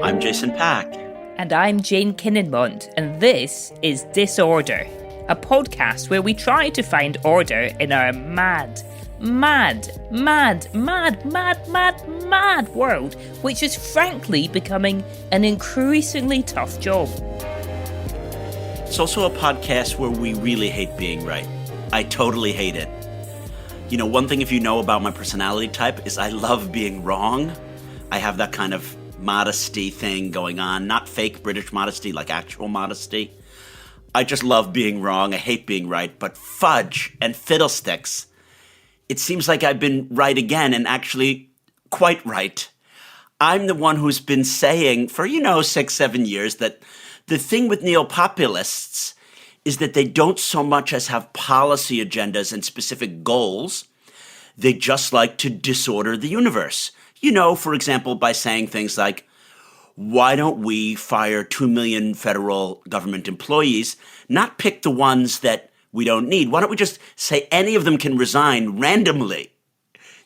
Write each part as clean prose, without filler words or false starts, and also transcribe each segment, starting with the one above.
I'm Jason Pack. And I'm Jane Kinnenmont, and this is Disorder, a podcast where we try to find order in our mad world, which is frankly becoming an increasingly tough job. It's also a podcast where we really hate being right. I totally hate it. You know, one thing if you know about my personality type is I love being wrong. I have that kind of modesty thing going on, not fake British modesty, like actual modesty. I just love being wrong. I hate being right. But fudge and fiddlesticks, it seems like I've been right again, and actually quite right. I'm the one who's been saying for, 6-7 years that the thing with neo-populists is that they don't so much as have policy agendas and specific goals. They just like to disorder the universe. For example, by saying things like, why don't we fire 2 million federal government employees, not pick the ones that we don't need? Why don't we just say any of them can resign randomly?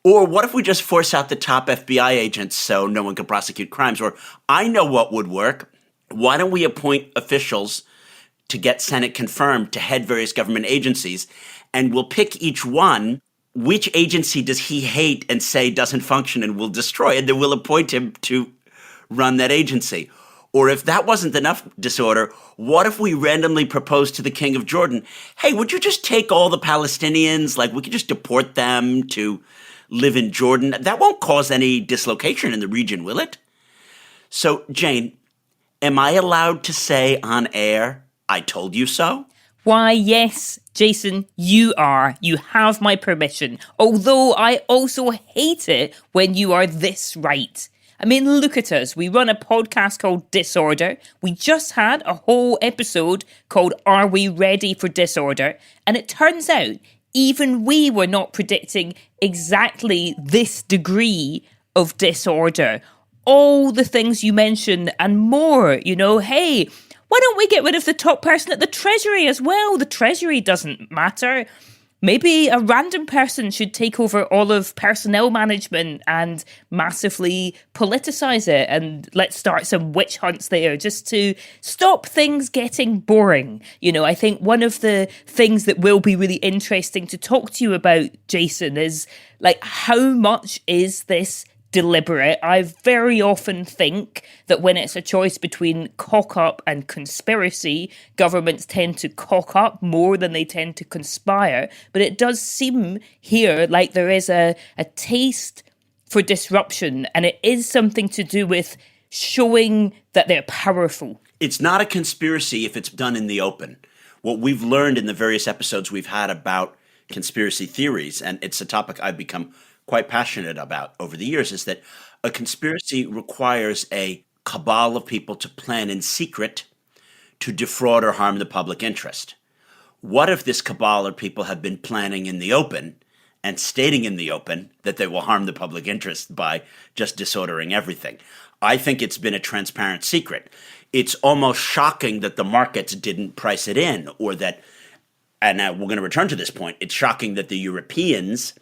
Or what if we just force out the top FBI agents so no one can prosecute crimes? Or I know what would work. Why don't we appoint officials to get Senate confirmed to head various government agencies, and we'll pick each one. Which agency does he hate and say doesn't function and will destroy, and then we'll appoint him to run that agency? Or if that wasn't enough disorder, what if we randomly proposed to the king of Jordan, hey, would you just take all the Palestinians? Like, we could just deport them to live in Jordan. That won't cause any dislocation in the region, will it? So, Jane, am I allowed to say on air, I told you so? Why, yes, Jason, you are. You have my permission. Although I also hate it when you are this right. I mean, look at us. We run a podcast called Disorder. We just had a whole episode called Are We Ready for Disorder? And it turns out even we were not predicting exactly this degree of disorder. All the things you mentioned and more, hey, why don't we get rid of the top person at the Treasury as well? The Treasury doesn't matter. Maybe a random person should take over all of personnel management and massively politicize it. And let's start some witch hunts there just to stop things getting boring. I think one of the things that will be really interesting to talk to you about, Jason, is like, how much is this deliberate? I very often think that when it's a choice between cock up and conspiracy, governments tend to cock up more than they tend to conspire. But it does seem here like there is a taste for disruption, and it is something to do with showing that they're powerful. It's not a conspiracy if it's done in the open. What we've learned in the various episodes we've had about conspiracy theories, and it's a topic I've become quite passionate about over the years, is that a conspiracy requires a cabal of people to plan in secret to defraud or harm the public interest. What if this cabal of people have been planning in the open and stating in the open that they will harm the public interest by just disordering everything? I think it's been a transparent secret. It's almost shocking that the markets didn't price it in, or that, and now we're going to return to this point, it's shocking that the Europeans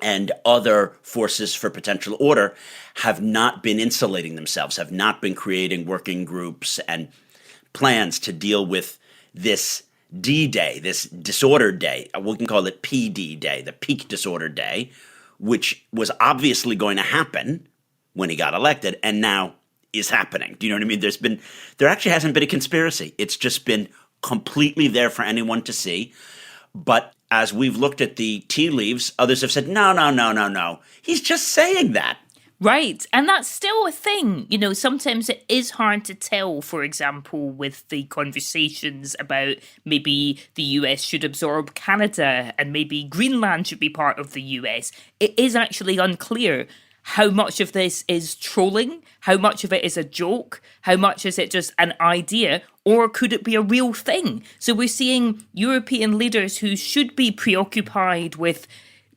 and other forces for potential order have not been insulating themselves, have not been creating working groups and plans to deal with this D-Day, this disorder day. We can call it PD Day, the peak disorder day, which was obviously going to happen when he got elected and now is happening. Do you know what I mean? There actually hasn't been a conspiracy. It's just been completely there for anyone to see. But as we've looked at the tea leaves, others have said, no. He's just saying that. Right. And that's still a thing. Sometimes it is hard to tell, for example, with the conversations about maybe the US should absorb Canada and maybe Greenland should be part of the US. It is actually unclear how much of this is trolling, how much of it is a joke, how much is it just an idea, or could it be a real thing? So we're seeing European leaders who should be preoccupied with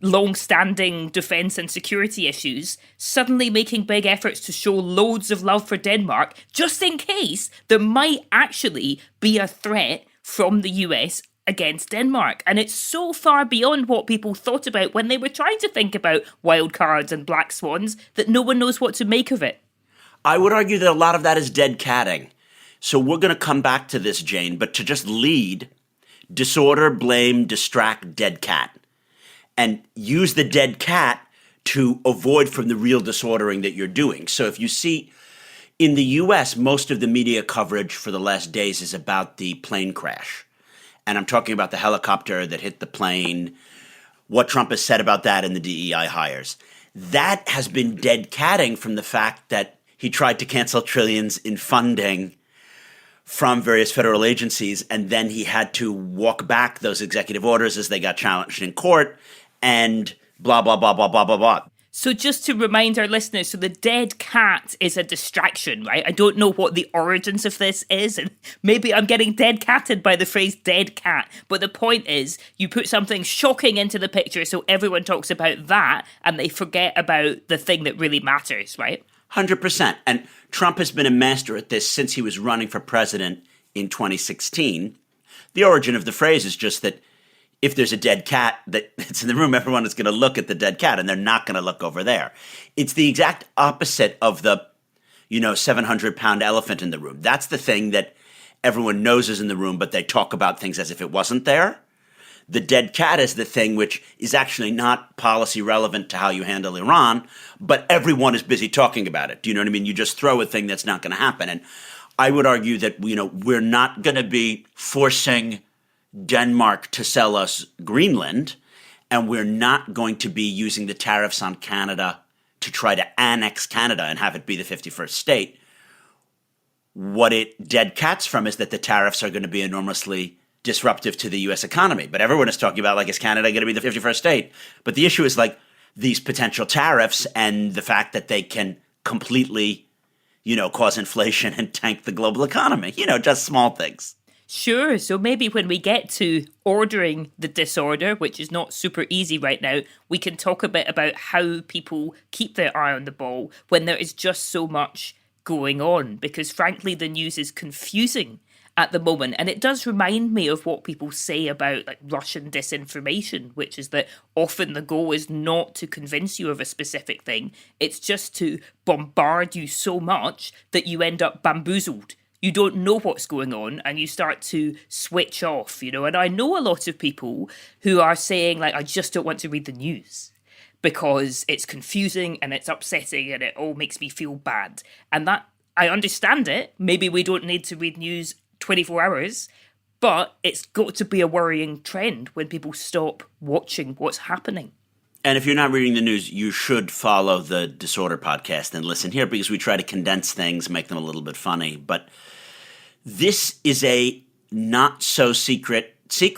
long-standing defence and security issues suddenly making big efforts to show loads of love for Denmark, just in case there might actually be a threat from the US against Denmark. And it's so far beyond what people thought about when they were trying to think about wild cards and black swans that no one knows what to make of it. I would argue that a lot of that is dead catting. So we're going to come back to this, Jane, but to just lead, disorder, blame, distract, dead cat. And use the dead cat to avoid from the real disordering that you're doing. So if you see, in the US, most of the media coverage for the last days is about the plane crash. And I'm talking about the helicopter that hit the plane, what Trump has said about that in the DEI hires. That has been dead catting from the fact that he tried to cancel trillions in funding from various federal agencies, and then he had to walk back those executive orders as they got challenged in court, and blah, blah, blah, blah, blah, blah, blah. So just to remind our listeners, so the dead cat is a distraction, right? I don't know what the origins of this is, and maybe I'm getting dead catted by the phrase dead cat, but the point is you put something shocking into the picture so everyone talks about that and they forget about the thing that really matters, right? 100%. And Trump has been a master at this since he was running for president in 2016. The origin of the phrase is just that if there's a dead cat that's in the room, everyone is going to look at the dead cat and they're not going to look over there. It's the exact opposite of the, 700-pound elephant in the room. That's the thing that everyone knows is in the room, but they talk about things as if it wasn't there. The dead cat is the thing which is actually not policy relevant to how you handle Iran, but everyone is busy talking about it. Do you know what I mean? You just throw a thing that's not going to happen. And I would argue that, we're not going to be forcing Denmark to sell us Greenland, and we're not going to be using the tariffs on Canada to try to annex Canada and have it be the 51st state. What it dead cats from is that the tariffs are going to be enormously disruptive to the U.S. economy. But everyone is talking about, is Canada going to be the 51st state? But the issue is, these potential tariffs and the fact that they can completely, cause inflation and tank the global economy. Just small things. Sure. So maybe when we get to ordering the disorder, which is not super easy right now, we can talk a bit about how people keep their eye on the ball when there is just so much going on. Because frankly, the news is confusing at the moment. And it does remind me of what people say about Russian disinformation, which is that often the goal is not to convince you of a specific thing. It's just to bombard you so much that you end up bamboozled. You don't know what's going on and you start to switch off, And I know a lot of people who are saying, I just don't want to read the news because it's confusing and it's upsetting and it all makes me feel bad. And that, I understand it. Maybe we don't need to read news 24 hours, but it's got to be a worrying trend when people stop watching what's happening. And if you're not reading the news, you should follow the Disorder podcast and listen here because we try to condense things, make them a little bit funny. But this is a not so secret. Do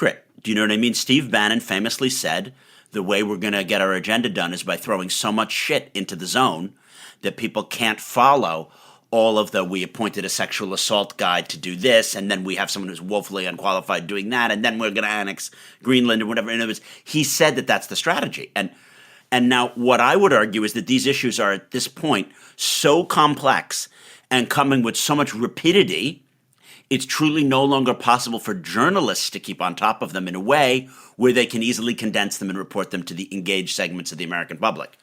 you know what I mean? Steve Bannon famously said the way we're going to get our agenda done is by throwing so much shit into the zone that people can't follow all of we appointed a sexual assault guy to do this, and then we have someone who's woefully unqualified doing that, and then we're going to annex Greenland or whatever. And he said that that's the strategy. And now what I would argue is that these issues are at this point so complex and coming with so much rapidity, it's truly no longer possible for journalists to keep on top of them in a way where they can easily condense them and report them to the engaged segments of the American public.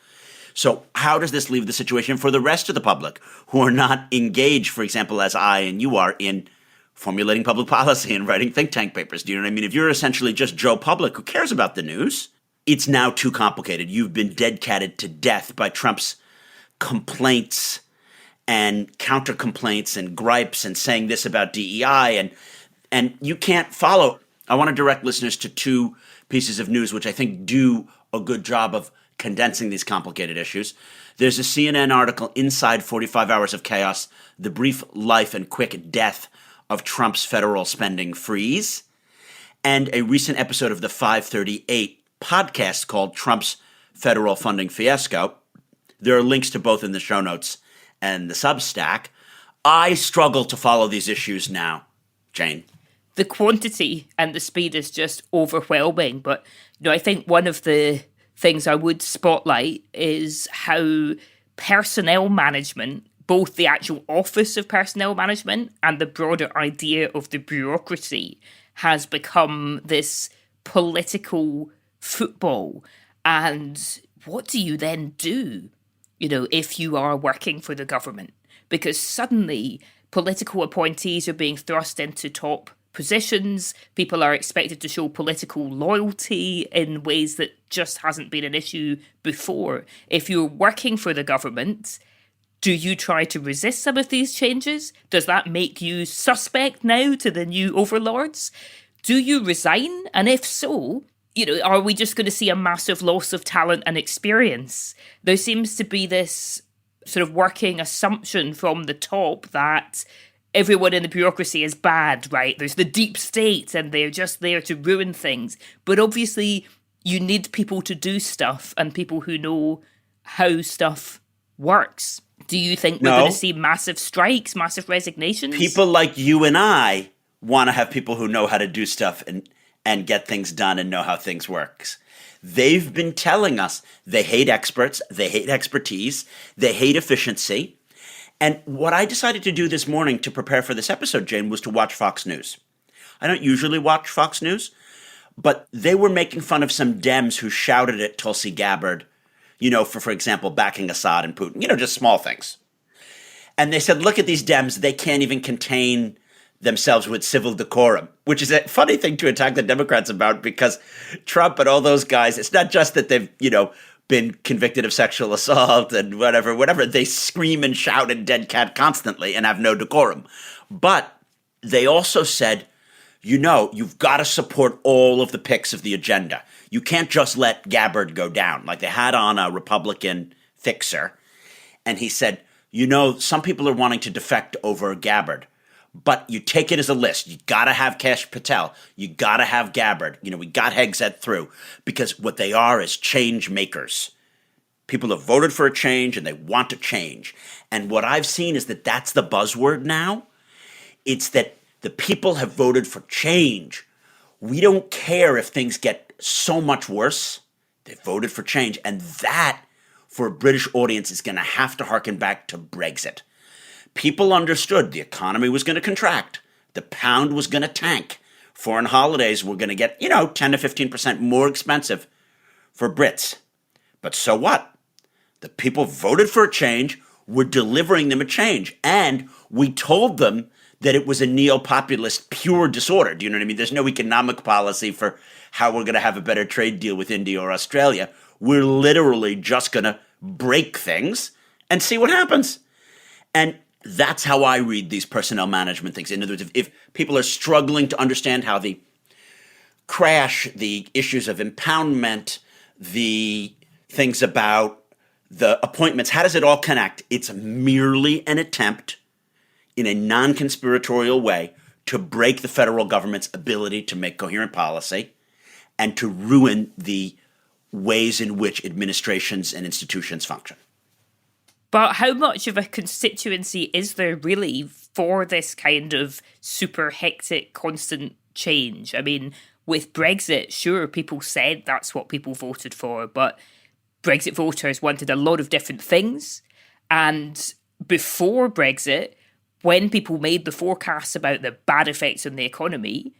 So how does this leave the situation for the rest of the public who are not engaged, for example, as I and you are, in formulating public policy and writing think tank papers? Do you know what I mean? If you're essentially just Joe Public who cares about the news, it's now too complicated. You've been dead-catted to death by Trump's complaints and counter-complaints and gripes and saying this about DEI, and you can't follow. I want to direct listeners to two pieces of news which I think do a good job of condensing these complicated issues. There's a CNN article, Inside 45 Hours of Chaos, The Brief Life and Quick Death of Trump's Federal Spending Freeze, and a recent episode of the 538 podcast called Trump's Federal Funding Fiasco. There are links to both in the show notes and the Substack. I struggle to follow these issues now, Jane. The quantity and the speed is just overwhelming, but I think one of the things I would spotlight is how personnel management, both the actual office of personnel management and the broader idea of the bureaucracy, has become this political football. And what do you then do, if you are working for the government? because suddenly political appointees are being thrust into top positions. People are expected to show political loyalty in ways that just hasn't been an issue before. If you're working for the government, do you try to resist some of these changes? Does that make you suspect now to the new overlords? Do you resign? And if so, are we just going to see a massive loss of talent and experience? There seems to be this sort of working assumption from the top that everyone in the bureaucracy is bad, right? There's the deep state and they're just there to ruin things. But obviously, you need people to do stuff and people who know how stuff works. Do you think we're going to see massive strikes, massive resignations? People like you and I want to have people who know how to do stuff and get things done and know how things works. They've been telling us they hate experts, they hate expertise, they hate efficiency. And what I decided to do this morning to prepare for this episode, Jane, was to watch Fox News. I don't usually watch Fox News, but they were making fun of some Dems who shouted at Tulsi Gabbard, for example, backing Assad and Putin, just small things. And they said, look at these Dems, they can't even contain themselves with civil decorum, which is a funny thing to attack the Democrats about, because Trump and all those guys, it's not just that they've, been convicted of sexual assault and whatever. They scream and shout and dead cat constantly and have no decorum. But they also said, you've got to support all of the picks of the agenda. You can't just let Gabbard go down. Like they had on a Republican fixer, and he said, some people are wanting to defect over Gabbard. But you take it as a list. You got to have Kash Patel. You got to have Gabbard. We got Hegseth through, because what they are is change makers. People have voted for a change and they want to change. And what I've seen is that that's the buzzword now. It's that the people have voted for change. We don't care if things get so much worse. They voted for change. And that, for a British audience, is going to have to harken back to Brexit. People understood the economy was going to contract. The pound was going to tank. Foreign holidays were going to get, 10 to 15% more expensive for Brits. But so what? The people voted for a change. We're delivering them a change. And we told them that it was a neo-populist pure disorder. Do you know what I mean? There's no economic policy for how we're going to have a better trade deal with India or Australia. We're literally just going to break things and see what happens. And that's how I read these personnel management things. In other words, if people are struggling to understand how the crash, the issues of impoundment, the things about the appointments, how does it all connect? It's merely an attempt in a non-conspiratorial way to break the federal government's ability to make coherent policy and to ruin the ways in which administrations and institutions function. But how much of a constituency is there really for this kind of super hectic, constant change? I mean, with Brexit, sure, people said that's what people voted for, but Brexit voters wanted a lot of different things. And before Brexit, when people made the forecasts about the bad effects on the economy,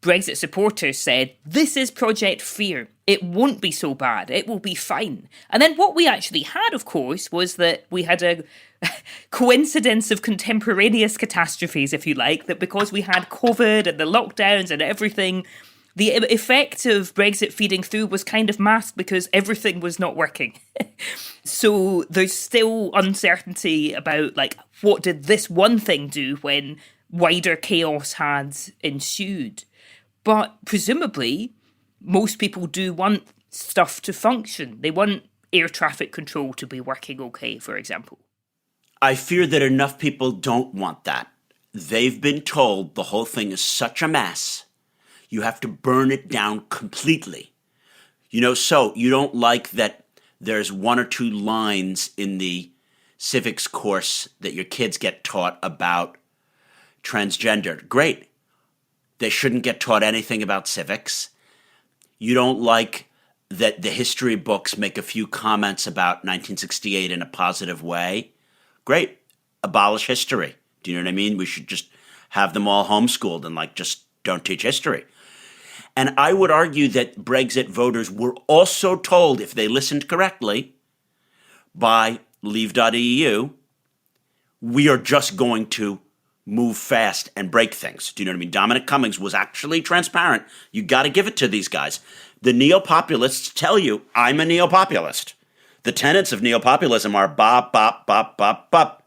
Brexit supporters said, this is Project Fear. It won't be so bad. It will be fine. And then what we actually had, of course, was that we had a coincidence of contemporaneous catastrophes, if you like, that because we had COVID and the lockdowns and everything, the effect of Brexit feeding through was kind of masked because everything was not working. So there's still uncertainty about, what did this one thing do when wider chaos had ensued? But presumably, most people do want stuff to function. They want air traffic control to be working okay, for example. I fear that enough people don't want that. They've been told the whole thing is such a mess. You have to burn it down completely. So you don't like that there's one or two lines in the civics course that your kids get taught about transgender. Great. They shouldn't get taught anything about civics. You don't like that the history books make a few comments about 1968 in a positive way. Great. Abolish history. Do you know what I mean? We should just have them all homeschooled and just don't teach history. And I would argue that Brexit voters were also told, if they listened correctly, by Leave.eu, we are just going to move fast and break things. Do you know what I mean? Dominic Cummings was actually transparent. You got to give it to these guys. The neo-populists tell you, I'm a neo-populist. The tenets of neo-populism are bop, bop, bop, bop, bop.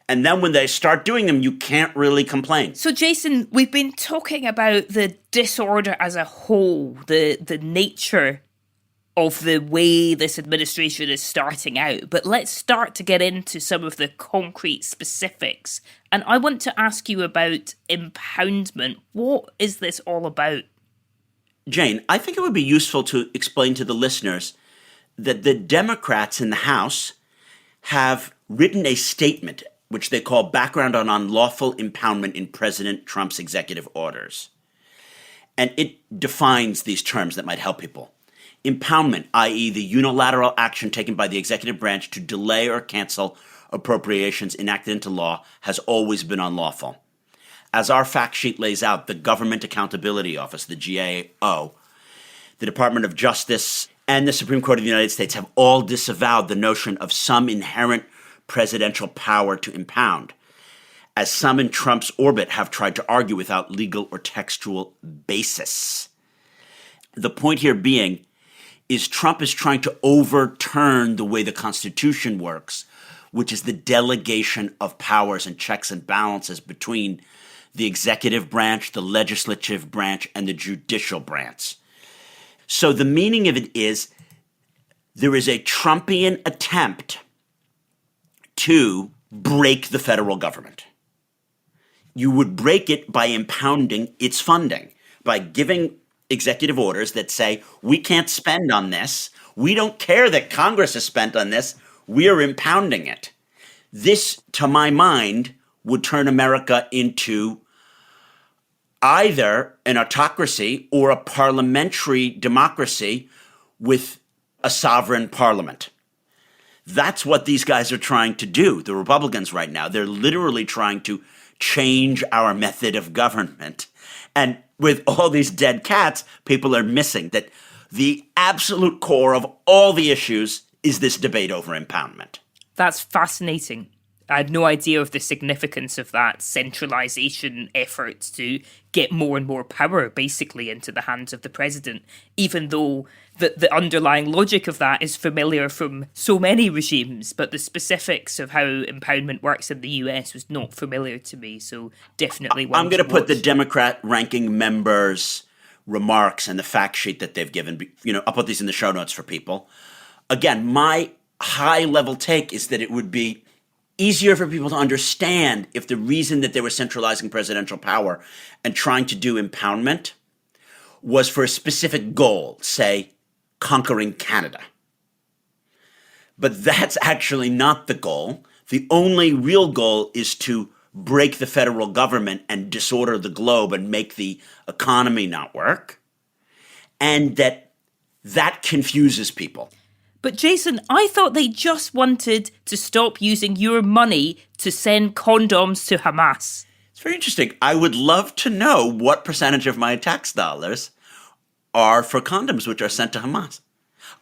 And then when they start doing them, you can't really complain. So, Jason, we've been talking about the disorder as a whole, the nature of the way this administration is starting out. But let's start to get into some of the concrete specifics. And I want to ask you about impoundment. What is this all about? Jane, I think it would be useful to explain to the listeners that the Democrats in the House have written a statement which they call Background on Unlawful Impoundment in President Trump's Executive Orders. And it defines these terms that might help people. Impoundment, i.e. the unilateral action taken by the executive branch to delay or cancel appropriations enacted into law, has always been unlawful. As our fact sheet lays out, the Government Accountability Office, the GAO, the Department of Justice, and the Supreme Court of the United States have all disavowed the notion of some inherent presidential power to impound, as some in Trump's orbit have tried to argue without legal or textual basis. The point here being is Trump is trying to overturn the way the Constitution works, which is the delegation of powers and checks and balances between the executive branch, the legislative branch, and the judicial branch. So the meaning of it is there is a Trumpian attempt to break the federal government. You would break it by impounding its funding, by giving executive orders that say, we can't spend on this. We don't care that Congress has spent on this. We are impounding it. This, to my mind, would turn America into either an autocracy or a parliamentary democracy with a sovereign parliament. That's what these guys are trying to do, the Republicans right now. They're literally trying to change our method of government. And with all these dead cats, people are missing that the absolute core of all the issues is this debate over impoundment. That's fascinating. I had no idea of the significance of that centralization effort to get more and more power basically into the hands of the president, even though the underlying logic of that is familiar from so many regimes, but the specifics of how impoundment works in the US was not familiar to me, so definitely one I'm going to put the Democrat ranking members' remarks and the fact sheet that they've given. I'll put these in the show notes for people. Again, my high-level take is that it would be easier for people to understand if the reason that they were centralizing presidential power and trying to do impoundment was for a specific goal, say, conquering Canada. But that's actually not the goal. The only real goal is to break the federal government and disorder the globe and make the economy not work. And that confuses people. But Jason, I thought they just wanted to stop using your money to send condoms to Hamas. It's very interesting. I would love to know what percentage of my tax dollars are for condoms which are sent to Hamas.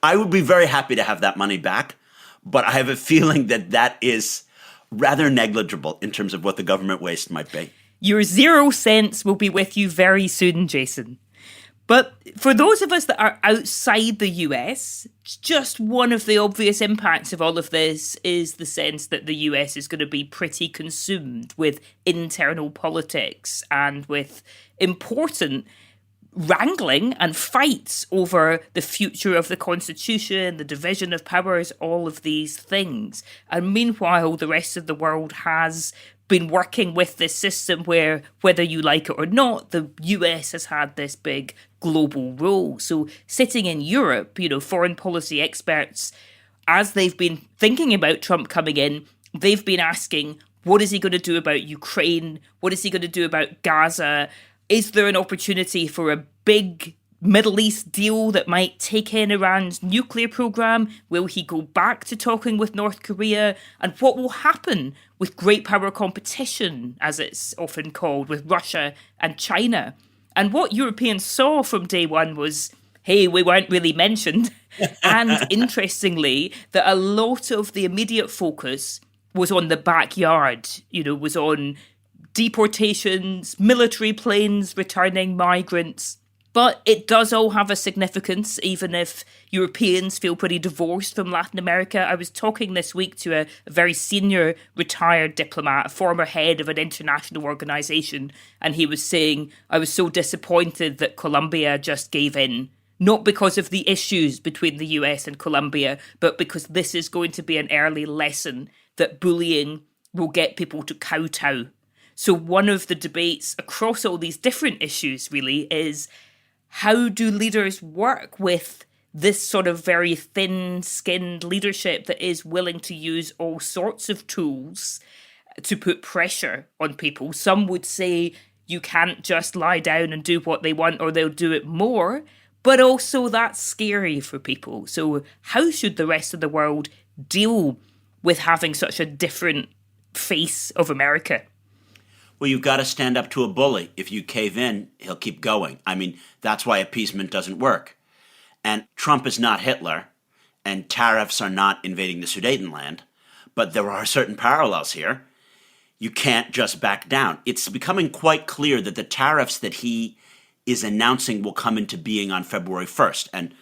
I would be very happy to have that money back, but I have a feeling that is rather negligible in terms of what the government waste might be. Your 0 cents will be with you very soon, Jason. But for those of us that are outside the US, just one of the obvious impacts of all of this is the sense that the US is going to be pretty consumed with internal politics and with important wrangling and fights over the future of the Constitution, the division of powers, all of these things. And meanwhile, the rest of the world has been working with this system where, whether you like it or not, the US has had this big global role. So sitting in Europe, foreign policy experts, as they've been thinking about Trump coming in, they've been asking, what is he going to do about Ukraine? What is he going to do about Gaza? Is there an opportunity for a big Middle East deal that might take in Iran's nuclear program? Will he go back to talking with North Korea? And what will happen with great power competition, as it's often called, with Russia and China? And what Europeans saw from day one was, hey, we weren't really mentioned. And interestingly, that a lot of the immediate focus was on the backyard, was on deportations, military planes returning migrants. But it does all have a significance, even if Europeans feel pretty divorced from Latin America. I was talking this week to a very senior retired diplomat, a former head of an international organization, and he was saying, I was so disappointed that Colombia just gave in. Not because of the issues between the US and Colombia, but because this is going to be an early lesson that bullying will get people to kowtow. So one of the debates across all these different issues really is, how do leaders work with this sort of very thin-skinned leadership that is willing to use all sorts of tools to put pressure on people? Some would say you can't just lie down and do what they want or they'll do it more, but also that's scary for people. So how should the rest of the world deal with having such a different face of America? Well, you've got to stand up to a bully. If you cave in, he'll keep going. I mean, that's why appeasement doesn't work. And Trump is not Hitler, and tariffs are not invading the Sudetenland, but there are certain parallels here. You can't just back down. It's becoming quite clear that the tariffs that he is announcing will come into being on February 1st. And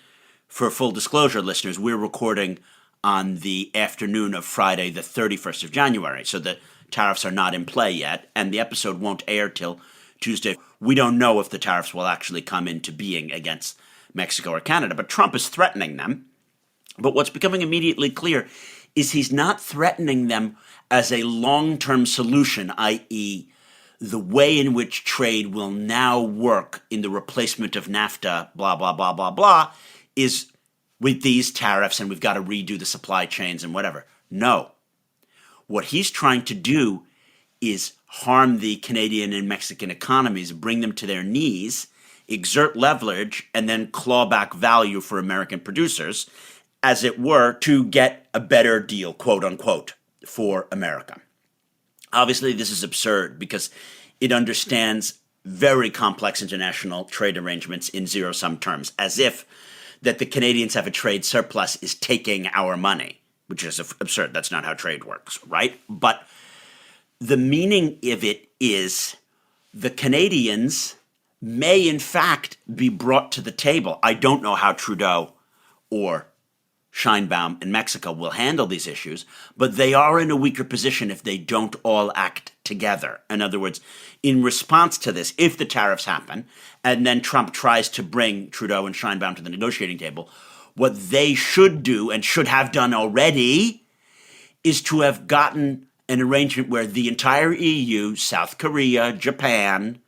for full disclosure, listeners, we're recording on the afternoon of Friday, the 31st of January. So the tariffs are not in play yet, and the episode won't air till Tuesday. We don't know if the tariffs will actually come into being against Mexico or Canada, but Trump is threatening them. But what's becoming immediately clear is he's not threatening them as a long-term solution, i.e., the way in which trade will now work in the replacement of NAFTA, blah, blah, blah, blah, blah, is with these tariffs and we've got to redo the supply chains and whatever. No. What he's trying to do is harm the Canadian and Mexican economies, bring them to their knees, exert leverage, and then claw back value for American producers, as it were, to get a better deal, quote unquote, for America. Obviously, this is absurd because it understands very complex international trade arrangements in zero-sum terms, as if that the Canadians have a trade surplus is taking our money, which is absurd. That's not how trade works, right? But the meaning of it is the Canadians may, in fact, be brought to the table. I don't know how Trudeau or Sheinbaum in Mexico will handle these issues, but they are in a weaker position if they don't all act together. In other words, in response to this, if the tariffs happen, and then Trump tries to bring Trudeau and Sheinbaum to the negotiating table, what they should do and should have done already is to have gotten an arrangement where the entire EU, South Korea, Japan,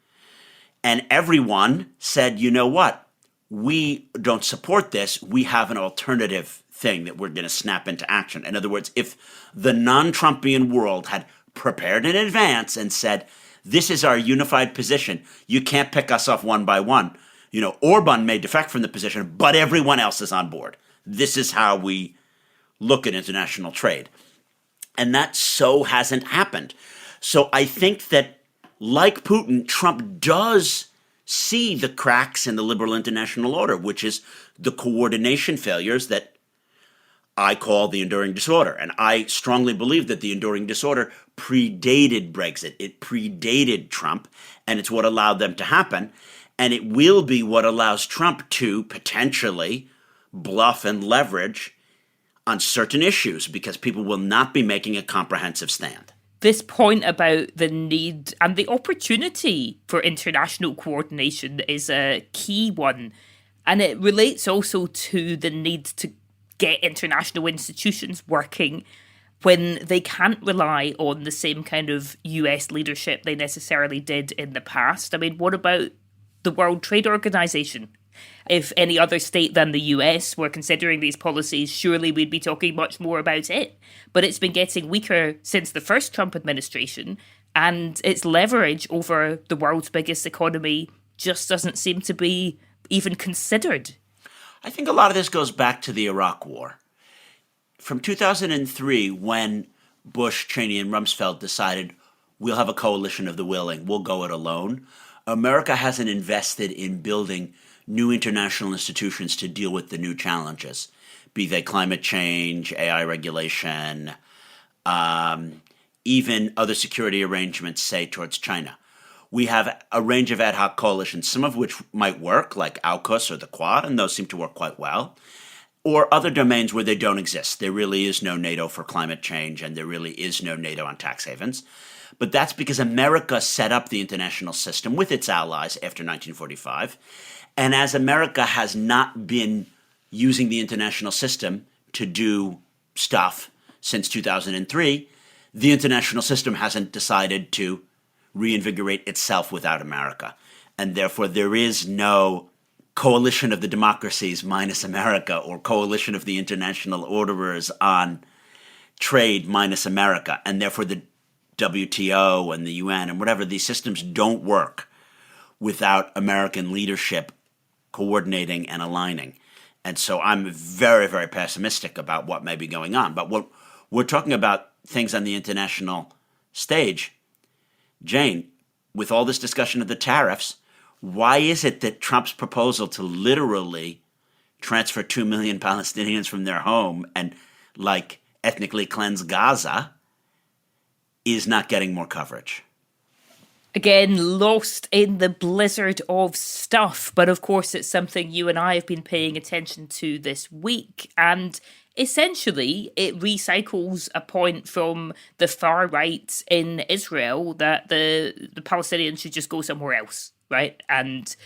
and everyone said, you know what, we don't support this, we have an alternative thing that we're going to snap into action. In other words, if the non-Trumpian world had prepared in advance and said, this is our unified position, you can't pick us off one by one. You know, Orban may defect from the position, but everyone else is on board. This is how we look at international trade. And that so hasn't happened. So I think that, like Putin, Trump does see the cracks in the liberal international order, which is the coordination failures that I call the enduring disorder. And I strongly believe that the enduring disorder predated Brexit. It predated Trump, and it's what allowed them to happen. And it will be what allows Trump to potentially bluff and leverage on certain issues because people will not be making a comprehensive stand. This point about the need and the opportunity for international coordination is a key one. And it relates also to the need to get international institutions working when they can't rely on the same kind of US leadership they necessarily did in the past. I mean, what about the World Trade Organization? If any other state than the US were considering these policies, surely we'd be talking much more about it. But it's been getting weaker since the first Trump administration, and its leverage over the world's biggest economy just doesn't seem to be even considered. I think a lot of this goes back to the Iraq War. From 2003, when Bush, Cheney, and Rumsfeld decided we'll have a coalition of the willing, we'll go it alone, America hasn't invested in building new international institutions to deal with the new challenges, be they climate change, AI regulation, even other security arrangements, say, towards China. We have a range of ad hoc coalitions, some of which might work, like AUKUS or the Quad, and those seem to work quite well, or other domains where they don't exist. There really is no NATO for climate change, and there really is no NATO on tax havens. But that's because America set up the international system with its allies after 1945. And as America has not been using the international system to do stuff since 2003, the international system hasn't decided to reinvigorate itself without America. And therefore, there is no coalition of the democracies minus America or coalition of the international orderers on trade minus America. And therefore, the WTO and the UN and whatever, these systems don't work without American leadership coordinating and aligning. And so I'm very, very pessimistic about what may be going on. But what we're talking about things on the international stage, Jane, with all this discussion of the tariffs, why is it that Trump's proposal to literally transfer 2 million Palestinians from their home and ethnically cleanse Gaza is not getting more coverage? Again, lost in the blizzard of stuff. But of course, it's something you and I have been paying attention to this week. And essentially, it recycles a point from the far right in Israel that the Palestinians should just go somewhere else, right? And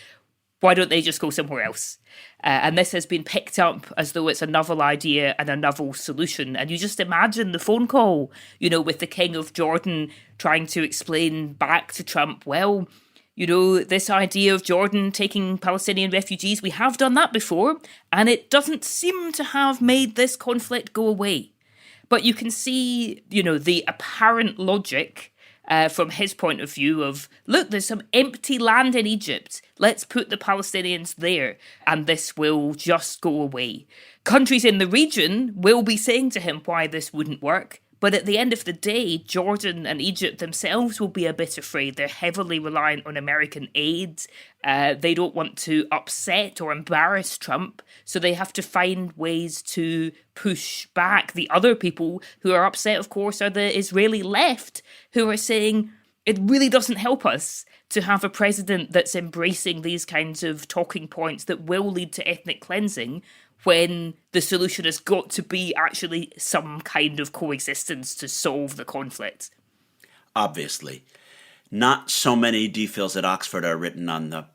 why don't they just go somewhere else? And this has been picked up as though it's a novel idea and a novel solution. And you just imagine the phone call, with the King of Jordan trying to explain back to Trump, well, this idea of Jordan taking Palestinian refugees, we have done that before, and it doesn't seem to have made this conflict go away. But you can see, the apparent logic from his point of view of, look, there's some empty land in Egypt. Let's put the Palestinians there, and this will just go away. Countries in the region will be saying to him why this wouldn't work. But at the end of the day, Jordan and Egypt themselves will be a bit afraid. They're heavily reliant on American aid. They don't want to upset or embarrass Trump. So they have to find ways to push back. The other people who are upset, of course, are the Israeli left, who are saying it really doesn't help us to have a president that's embracing these kinds of talking points that will lead to ethnic cleansing, when the solution has got to be actually some kind of coexistence to solve the conflict. Obviously. Not so many DPhils at Oxford are written on the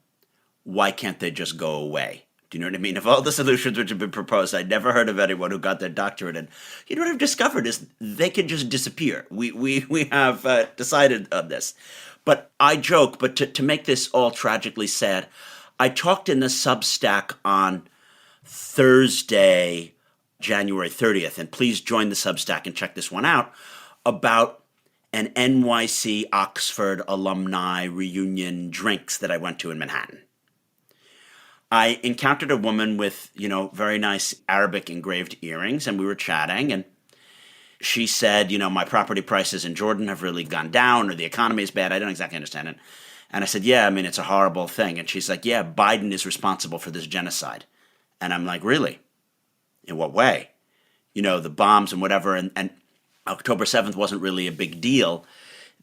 why can't they just go away? Do you know what I mean? Of all the solutions which have been proposed, I never heard of anyone who got their doctorate in. What I've discovered is they can just disappear. We have decided on this. But I joke, but to make this all tragically sad, I talked in the Substack on Thursday, January 30th, and please join the Substack and check this one out, about an NYC Oxford alumni reunion drinks that I went to in Manhattan. I encountered a woman with, very nice Arabic engraved earrings, and we were chatting, and she said, my property prices in Jordan have really gone down, or the economy is bad. I don't exactly understand it. And I said, yeah, it's a horrible thing. And she's like, yeah, Biden is responsible for this genocide. And I'm like, really? In what way? The bombs and whatever. And October 7th wasn't really a big deal.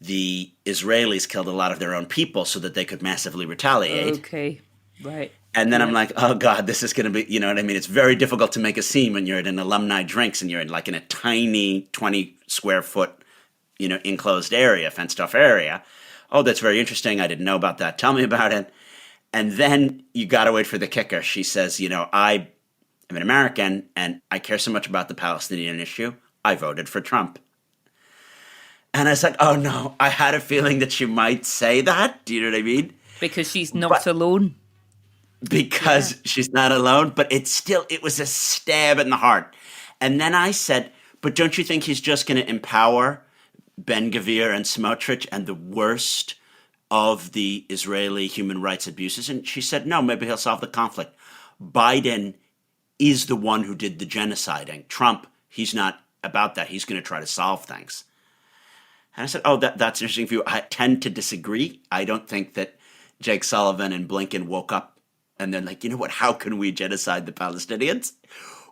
The Israelis killed a lot of their own people so that they could massively retaliate. Okay, right. And then I'm like, oh, God, this is going to be, It's very difficult to make a scene when you're at an alumni drinks and you're in a tiny 20 square foot, enclosed area, fenced off area. Oh, that's very interesting. I didn't know about that. Tell me about it. And then you got to wait for the kicker. She says, I am an American and I care so much about the Palestinian issue. I voted for Trump. And I was like, oh no, I had a feeling that she might say that. Do you know what I mean? Because she's not alone. Because she's not alone. But it was a stab in the heart. And then I said, but don't you think he's just going to empower Ben-Gvir and Smotrich and the worst of the Israeli human rights abuses? And she said, no, maybe he'll solve the conflict. Biden is the one who did the genociding. Trump, he's not about that. He's going to try to solve things. And I said, oh, that's an interesting view. I tend to disagree. I don't think that Jake Sullivan and Blinken woke up and then how can we genocide the Palestinians?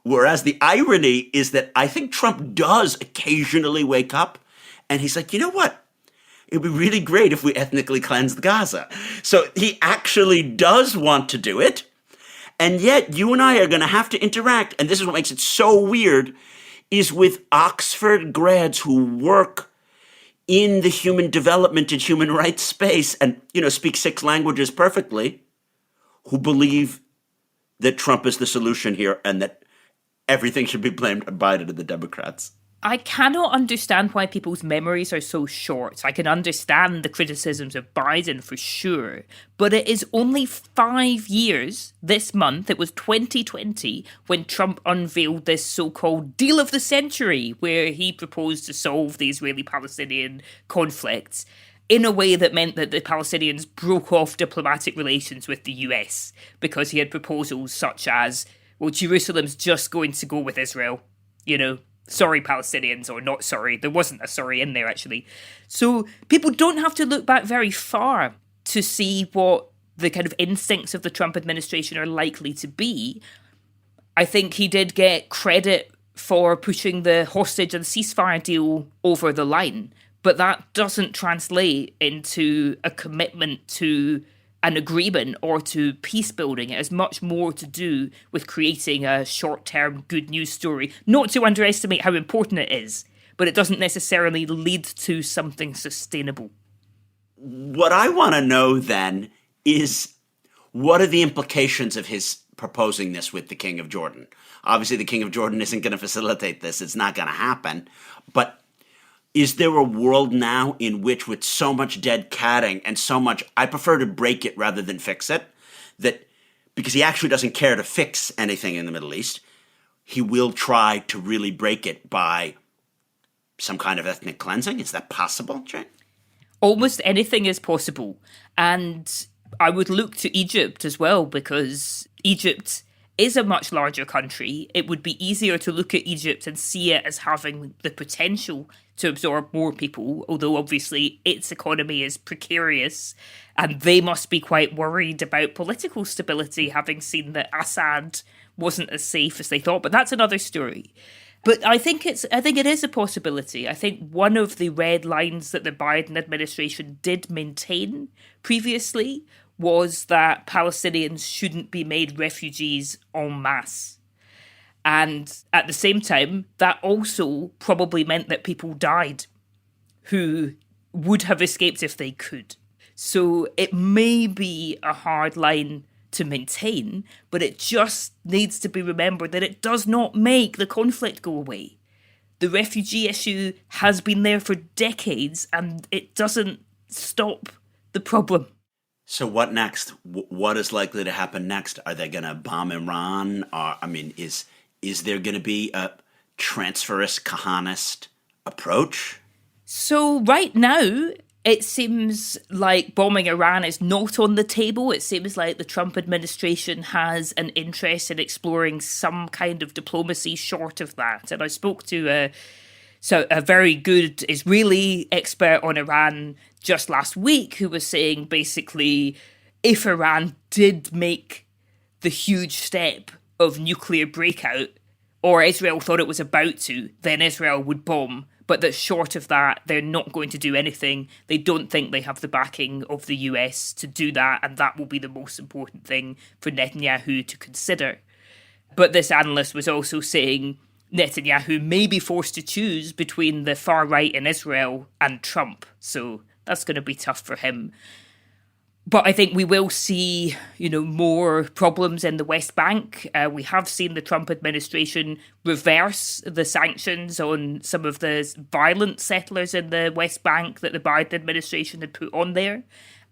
Whereas the irony is that I think Trump does occasionally wake up and he's like, you know what? It would be really great if we ethnically cleansed Gaza. So he actually does want to do it. And yet you and I are going to have to interact. And this is what makes it so weird, is with Oxford grads who work in the human development and human rights space and, speak 6 languages perfectly, who believe that Trump is the solution here and that everything should be blamed on Biden and the Democrats. I cannot understand why people's memories are so short. I can understand the criticisms of Biden for sure, but it is only 5 years this month, it was 2020, when Trump unveiled this so-called deal of the century, where he proposed to solve the Israeli-Palestinian conflict in a way that meant that the Palestinians broke off diplomatic relations with the US, because he had proposals such as, well, Jerusalem's just going to go with Israel, Sorry, Palestinians, or not sorry. There wasn't a sorry in there, actually. So people don't have to look back very far to see what the kind of instincts of the Trump administration are likely to be. I think he did get credit for pushing the hostage and ceasefire deal over the line, but that doesn't translate into a commitment to an agreement or to peace building. It has much more to do with creating a short-term good news story. Not to underestimate how important it is, but it doesn't necessarily lead to something sustainable. What I want to know then is, what are the implications of his proposing this with the King of Jordan? Obviously, the King of Jordan isn't going to facilitate this. It's not going to happen. But is there a world now in which, with so much dead catting and so much, I prefer to break it rather than fix it, that because he actually doesn't care to fix anything in the Middle East, he will try to really break it by some kind of ethnic cleansing? Is that possible, Jane? Almost anything is possible. And I would look to Egypt as well, because Egypt is a much larger country. It would be easier to look at Egypt and see it as having the potential to absorb more people, although obviously its economy is precarious and they must be quite worried about political stability, having seen that Assad wasn't as safe as they thought. But that's another story. But I think it is a possibility. I think one of the red lines that the Biden administration did maintain previously was that Palestinians shouldn't be made refugees en masse. And at the same time, that also probably meant that people died who would have escaped if they could. So it may be a hard line to maintain, but it just needs to be remembered that it does not make the conflict go away. The refugee issue has been there for decades, and it doesn't stop the problem. So what next? What is likely to happen next? Are they going to bomb Iran? Is there going to be a transferist, Kahanist approach? So right now, it seems like bombing Iran is not on the table. It seems like the Trump administration has an interest in exploring some kind of diplomacy short of that. And I spoke to a very good Israeli expert on Iran just last week, who was saying basically, if Iran did make the huge step of nuclear breakout, or Israel thought it was about to, then Israel would bomb. But that short of that, they're not going to do anything. They don't think they have the backing of the US to do that, and that will be the most important thing for Netanyahu to consider. But this analyst was also saying Netanyahu may be forced to choose between the far right in Israel and Trump. So that's going to be tough for him. But I think we will see, more problems in the West Bank. We have seen the Trump administration reverse the sanctions on some of the violent settlers in the West Bank that the Biden administration had put on there.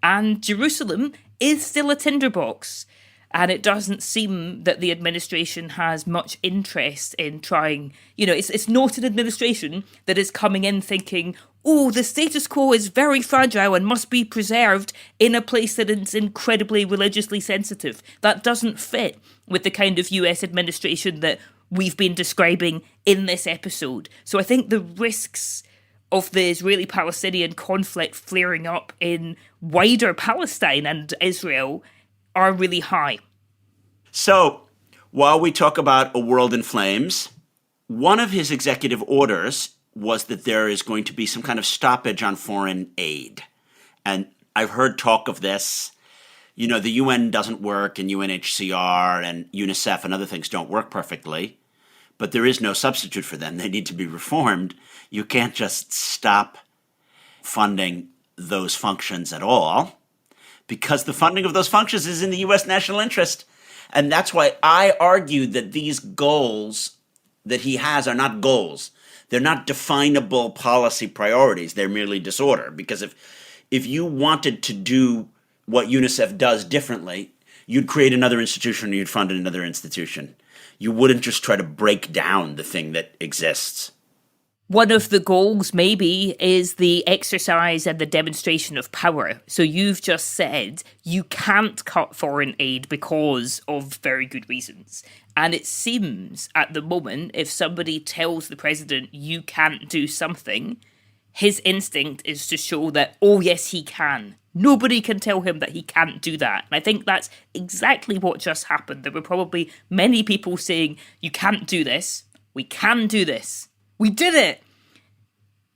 And Jerusalem is still a tinderbox. And it doesn't seem that the administration has much interest in trying, it's not an administration that is coming in thinking, oh, the status quo is very fragile and must be preserved in a place that is incredibly religiously sensitive. That doesn't fit with the kind of US administration that we've been describing in this episode. So I think the risks of the Israeli-Palestinian conflict flaring up in wider Palestine and Israel are really high. So While we talk about a world in flames, one of his executive orders was that there is going to be some kind of stoppage on foreign aid. And I've heard talk of this. You know, the UN doesn't work, and UNHCR and UNICEF and other things don't work perfectly, but there is no substitute for them. They need to be reformed. You can't just stop funding those functions at all, because the funding of those functions is in the U.S. national interest. And that's why I argued that these goals that he has are not goals. They're not definable policy priorities. They're merely disorder. Because if you wanted to do what UNICEF does differently, you'd create another institution or you'd fund another institution. You wouldn't just try to break down the thing that exists. One of the goals, maybe, is the exercise and the demonstration of power. So you've just said you can't cut foreign aid because of very good reasons. And it seems at the moment, if somebody tells the president you can't do something, his instinct is to show that, oh, yes, he can. Nobody can tell him that he can't do that. And I think that's exactly what just happened. There were probably many people saying, you can't do this. We can do this. We did it.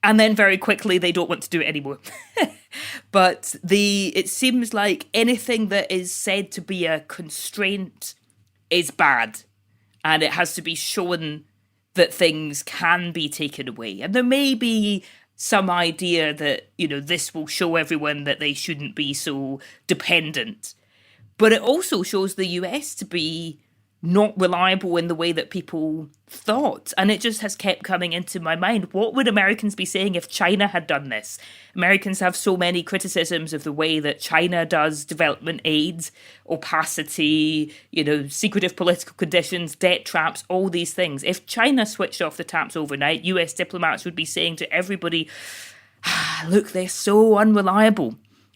And then very quickly, they don't want to do it anymore. But it seems like anything that is said to be a constraint is bad. And it has to be shown that things can be taken away. And there may be some idea that, you know, this will show everyone that they shouldn't be so dependent. But it also shows the US to be not reliable in the way that people thought. And it just has kept coming into my mind. What would Americans be saying if China had done this? Americans have so many criticisms of the way that China does development aid, opacity, you know, secretive political conditions, debt traps, all these things. If China switched off the taps overnight, US diplomats would be saying to everybody, look, they're so unreliable.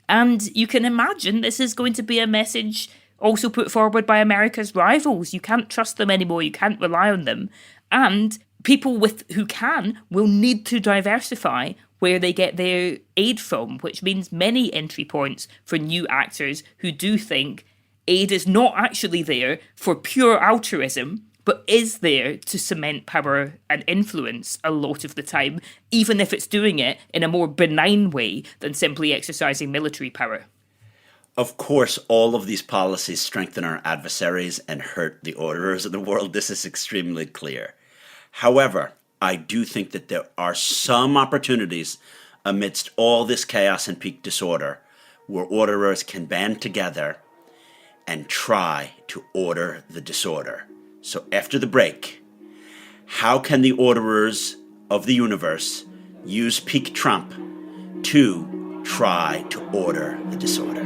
And you can imagine this is going to be a message also put forward by America's rivals. You can't trust them anymore. You can't rely on them. And people who can will need to diversify where they get their aid from, which means many entry points for new actors who do think aid is not actually there for pure altruism, but is there to cement power and influence a lot of the time, even if it's doing it in a more benign way than simply exercising military power. Of course, all of these policies strengthen our adversaries and hurt the orderers of the world. This is extremely clear. However, I do think that there are some opportunities amidst all this chaos and peak disorder where orderers can band together and try to order the disorder. So after the break, how can the orderers of the universe use peak Trump to try to order the disorder?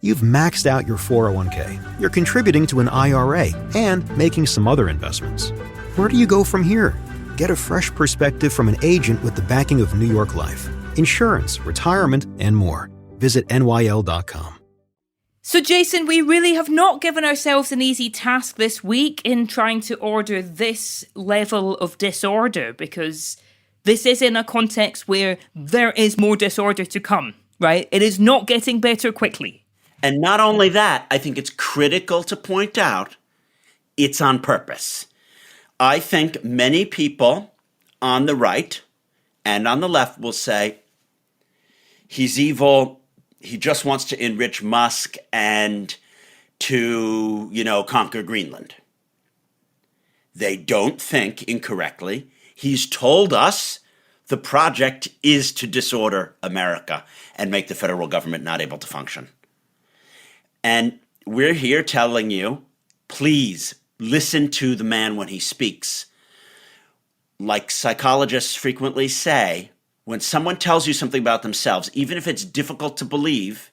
You've maxed out your 401k, you're contributing to an IRA, and making some other investments. Where do you go from here? Get a fresh perspective from an agent with the backing of New York Life. Insurance, retirement, and more. Visit NYL.com. So, Jason, we really have not given ourselves an easy task this week in trying to order this level of disorder, because this is in a context where there is more disorder to come, right? It is not getting better quickly. And not only that, I think it's critical to point out it's on purpose. I think many people on the right and on the left will say, he's evil, he just wants to enrich Musk and to, conquer Greenland. They don't think incorrectly. He's told us the project is to disorder America and make the federal government not able to function. And we're here telling you, please listen to the man when he speaks. Like psychologists frequently say, when someone tells you something about themselves, even if it's difficult to believe,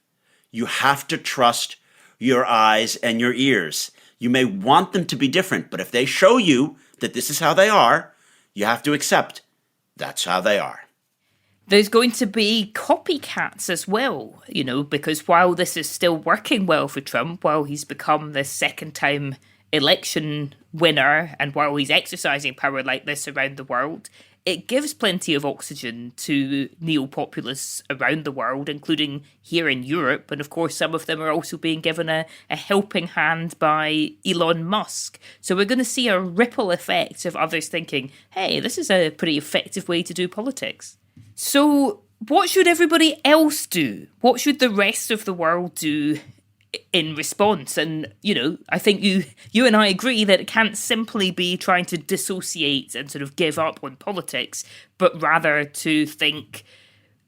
you have to trust your eyes and your ears. You may want them to be different, but if they show you that this is how they are, you have to accept that's how they are. There's going to be copycats as well, because while this is still working well for Trump, while he's become the second time election winner and while he's exercising power like this around the world, it gives plenty of oxygen to neo-populists around the world, including here in Europe. And of course, some of them are also being given a helping hand by Elon Musk. So we're going to see a ripple effect of others thinking, hey, this is a pretty effective way to do politics. So what should everybody else do? What should the rest of the world do in response? And, you know, I think you and I agree that it can't simply be trying to dissociate and sort of give up on politics, but rather to think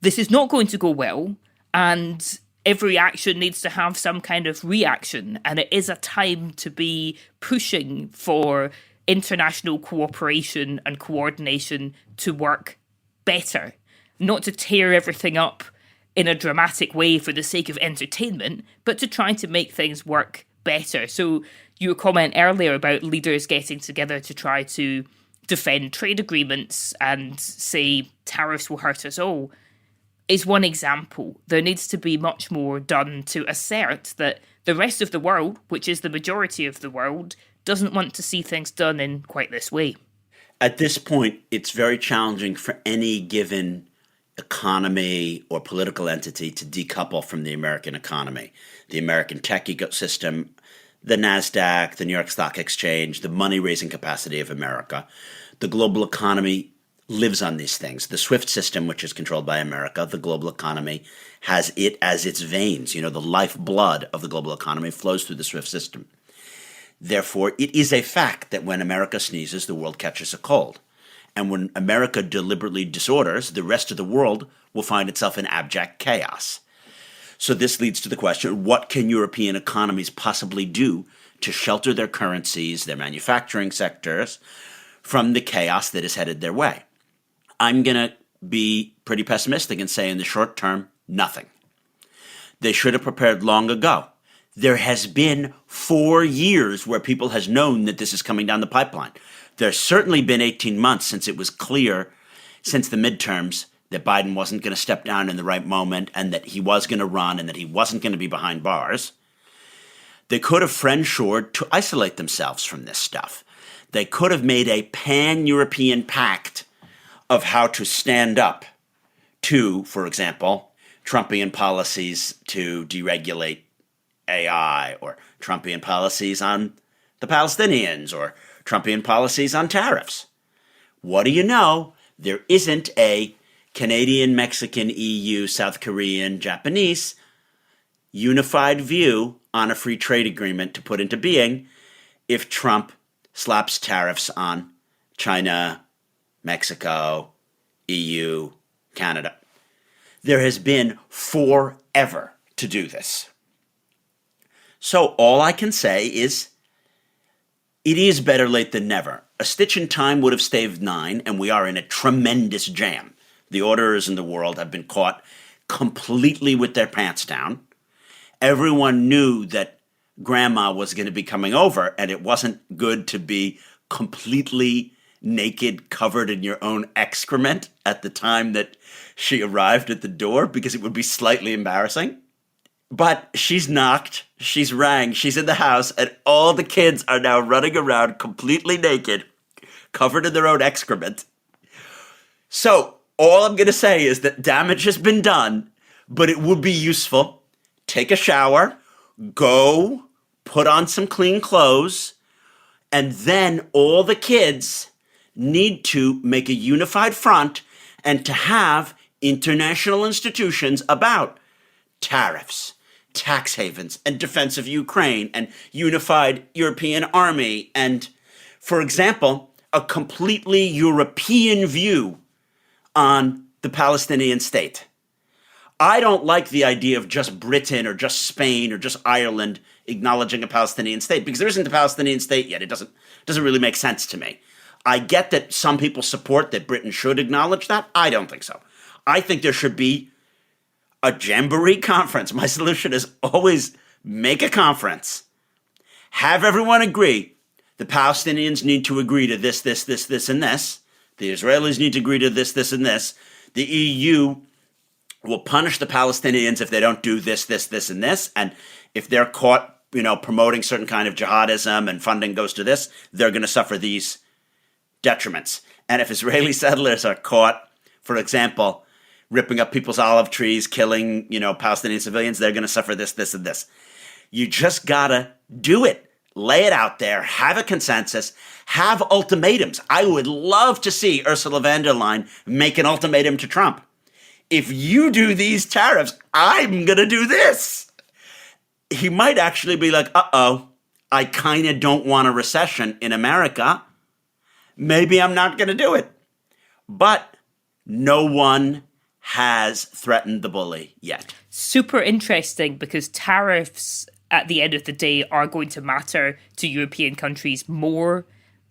this is not going to go well and every action needs to have some kind of reaction. And it is a time to be pushing for international cooperation and coordination to work better, not to tear everything up in a dramatic way for the sake of entertainment, but to try to make things work better. So your comment earlier about leaders getting together to try to defend trade agreements and say tariffs will hurt us all is one example. There needs to be much more done to assert that the rest of the world, which is the majority of the world, doesn't want to see things done in quite this way. At this point, it's very challenging for any given economy or political entity to decouple from the American economy. The American tech ecosystem, the NASDAQ, the New York Stock Exchange, the money-raising capacity of America. The global economy lives on these things. The SWIFT system, which is controlled by America, the global economy, has it as its veins. You know, the lifeblood of the global economy flows through the SWIFT system. Therefore, it is a fact that when America sneezes, the world catches a cold. And when America deliberately disorders, the rest of the world will find itself in abject chaos. So this leads to the question, what can European economies possibly do to shelter their currencies, their manufacturing sectors, from the chaos that is headed their way? I'm going to be pretty pessimistic and say in the short term, nothing. They should have prepared long ago. There has been 4 years where people has known that this is coming down the pipeline. There's certainly been 18 months since it was clear, since the midterms, that Biden wasn't going to step down in the right moment and that he was going to run and that he wasn't going to be behind bars. They could have friendshored to isolate themselves from this stuff. They could have made a pan-European pact of how to stand up to, for example, Trumpian policies to deregulate AI or Trumpian policies on the Palestinians or Trumpian policies on tariffs. What do you know? There isn't a Canadian, Mexican, EU, South Korean, Japanese unified view on a free trade agreement to put into being if Trump slaps tariffs on China, Mexico, EU, Canada. There has been forever to do this. So all I can say is it is better late than never. A stitch in time would have staved 9, and we are in a tremendous jam. The orderers in the world have been caught completely with their pants down. Everyone knew that grandma was going to be coming over, and it wasn't good to be completely naked, covered in your own excrement at the time that she arrived at the door, because it would be slightly embarrassing. But she's knocked, she's rang, she's in the house, and all the kids are now running around completely naked, covered in their own excrement. So all I'm going to say is that damage has been done, but it would be useful. Take a shower, go put on some clean clothes, and then all the kids need to make a unified front and to have international institutions about tariffs, tax havens, and defense of Ukraine, and unified European army, and, for example, a completely European view on the Palestinian state. I don't like the idea of just Britain or just Spain or just Ireland acknowledging a Palestinian state, because there isn't a Palestinian state yet. It doesn't really make sense to me. I get that some people support that Britain should acknowledge that. I don't think so. I think there should be a jamboree conference. My solution is always make a conference. Have everyone agree. The Palestinians need to agree to this, this, this, this, and this. The Israelis need to agree to this, this, and this. The EU will punish the Palestinians if they don't do this, this, this, and this. And if they're caught promoting certain kind of jihadism and funding goes to this, they're going to suffer these detriments. And if Israeli settlers are caught, for example, ripping up people's olive trees, killing, Palestinian civilians, they're going to suffer this, this, and this. You just got to do it. Lay it out there. Have a consensus. Have ultimatums. I would love to see Ursula von der Leyen make an ultimatum to Trump. If you do these tariffs, I'm going to do this. He might actually be like, I kind of don't want a recession in America. Maybe I'm not going to do it. But no one has threatened the bully yet. Super interesting, because tariffs at the end of the day are going to matter to European countries more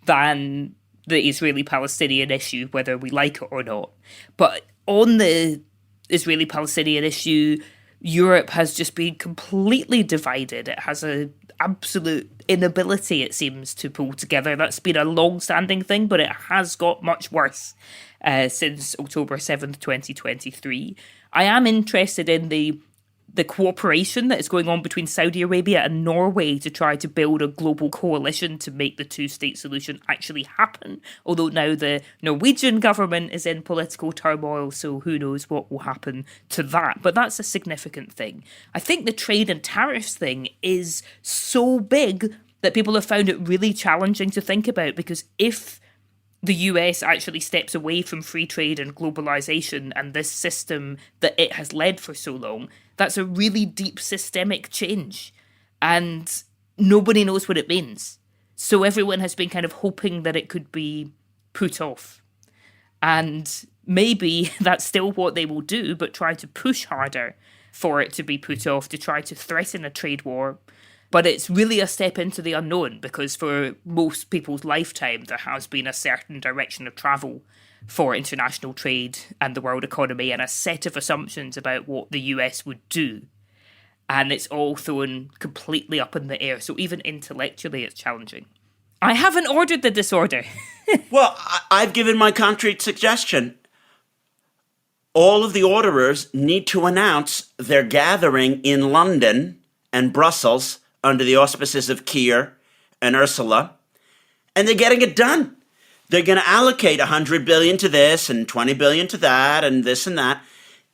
than the Israeli-Palestinian issue, whether we like it or not. But on the Israeli-Palestinian issue, Europe has just been completely divided. It has an absolute inability, it seems, to pull together. That's been a long-standing thing, but it has got much worse since October 7th, 2023. I am interested in the cooperation that is going on between Saudi Arabia and Norway to try to build a global coalition to make the two-state solution actually happen. Although now the Norwegian government is in political turmoil, so who knows what will happen to that. But that's a significant thing. I think the trade and tariffs thing is so big that people have found it really challenging to think about, because if the US actually steps away from free trade and globalization and this system that it has led for so long, that's a really deep systemic change. And nobody knows what it means. So everyone has been kind of hoping that it could be put off. And maybe that's still what they will do, but try to push harder for it to be put off, to try to threaten a trade war. But it's really a step into the unknown, because for most people's lifetime, there has been a certain direction of travel for international trade and the world economy, and a set of assumptions about what the US would do. And it's all thrown completely up in the air. So even intellectually, it's challenging. I haven't ordered the disorder. Well, I've given my concrete suggestion. All of the orderers need to announce they're gathering in London and Brussels under the auspices of Keir and Ursula, and they're getting it done. They're going to allocate $100 billion to this and $20 billion to that and this and that.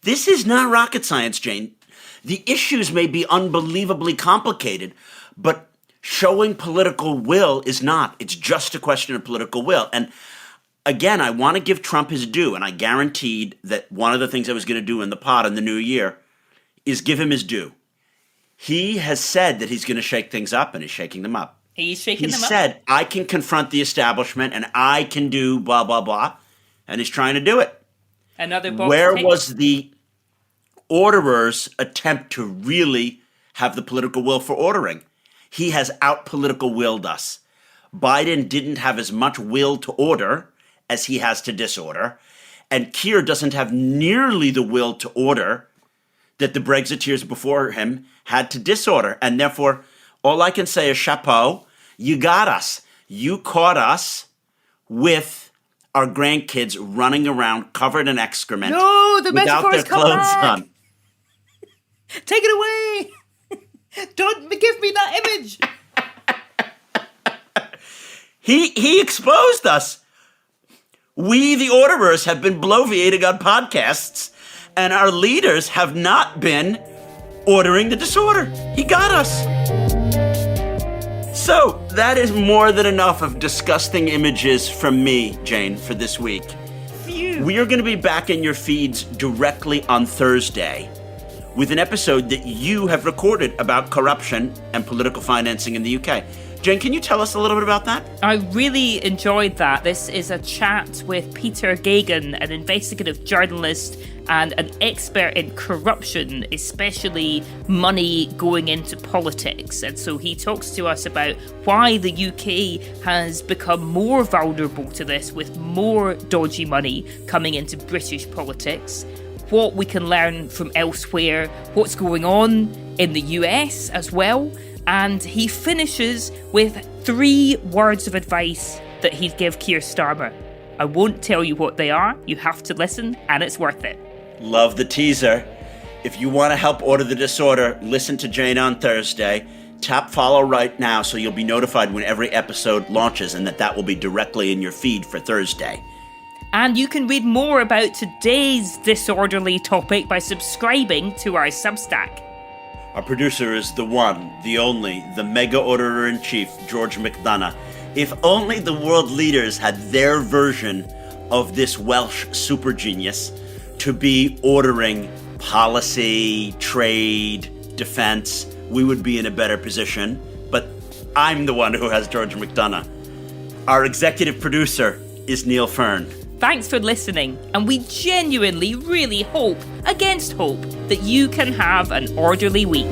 This is not rocket science, Jane. The issues may be unbelievably complicated, but showing political will is not. It's just a question of political will. And again, I want to give Trump his due, and I guaranteed that one of the things I was going to do in the pod in the new year is give him his due. He has said that he's going to shake things up, and he's shaking them up. He's shaking them up. He said, I can confront the establishment, and I can do blah, blah, blah, and he's trying to do it. Another box. Where was the orderers' attempt to really have the political will for ordering? He has out-political willed us. Biden didn't have as much will to order as he has to disorder, and Keir doesn't have nearly the will to order that the Brexiteers before him had to disorder. And therefore, all I can say is chapeau, you got us. You caught us with our grandkids running around covered in excrement. No, the without metaphors their clothes come back. on. Take it away. Don't give me that image. He exposed us. We, the orderers, have been bloviating on podcasts, and our leaders have not been ordering the disorder. He got us. So that is more than enough of disgusting images from me, Jane, for this week. Phew. We are going to be back in your feeds directly on Thursday with an episode that you have recorded about corruption and political financing in the UK. Jane, can you tell us a little bit about that? I really enjoyed that. This is a chat with Peter Gagan, an investigative journalist and an expert in corruption, especially money going into politics. And so he talks to us about why the UK has become more vulnerable to this, with more dodgy money coming into British politics, what we can learn from elsewhere, what's going on in the US as well. And he finishes with 3 words of advice that he'd give Keir Starmer. I won't tell you what they are. You have to listen, and it's worth it. Love the teaser. If you want to help order the disorder, listen to Jane on Thursday. Tap follow right now so you'll be notified when every episode launches, and that will be directly in your feed for Thursday. And you can read more about today's disorderly topic by subscribing to our Substack. Our producer is the one, the only, the mega auditor-in-chief, George McDonough. If only the world leaders had their version of this Welsh super genius to be ordering policy, trade, defense, we would be in a better position. But I'm the one who has George McDonough. Our executive producer is Neil Fern. Thanks for listening, and we genuinely really hope, against hope, that you can have an orderly week.